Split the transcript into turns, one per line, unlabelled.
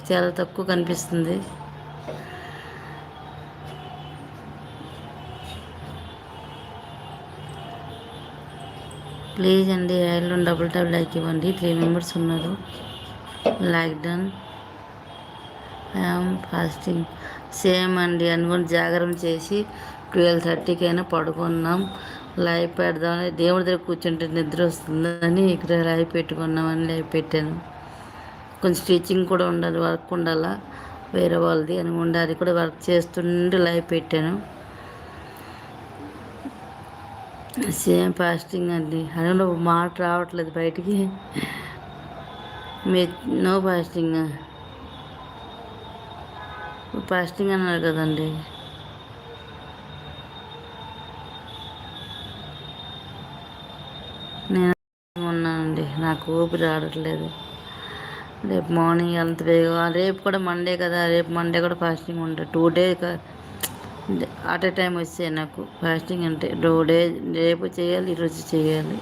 చాలా తక్కువ కనిపిస్తుంది. ప్లీజ్ అండి ఐలో డబుల్ ట్యాప్ లైక్ ఇవ్వండి. 3 మెంబర్స్ ఉన్నారు. Like done. I'm fasting. Same అండి అనుకుని జాగరణ చేసి 12:30కి అయినా పడుకున్నాం. లైవ్ పెడదామని దేవుడి దగ్గర కూర్చుంటే నిద్ర వస్తుందని ఇక్కడ లైవ్ పెట్టుకున్నామని లైవ్ పెట్టాను. కొంచెం స్టిచ్చింగ్ కూడా ఉండాలి, వర్క్ ఉండాలా వేరే వాళ్ళది అని ఉండాలి, కూడా వర్క్ చేస్తుంటే లైవ్ పెట్టాను. సేమ్ ఫాస్టింగ్ అండి. అదే మాట రావట్లేదు బయటికి. మీ నో ఫాస్టింగ్, ఫాస్టింగ్ అన్నారు కదండి. నేను ఉన్నానండి, నాకు ఊపిరి రావట్లేదు. రేపు మార్నింగ్ అంత బేగా, రేపు కూడా మండే కదా, రేపు మండే కూడా ఫాస్టింగ్ ఉంటుంది. 2 డే అట్ ఏ టైం వచ్చాయి నాకు ఫాస్టింగ్ అంటే. 2 డే రేపు చేయాలి, ఈరోజు చేయాలి.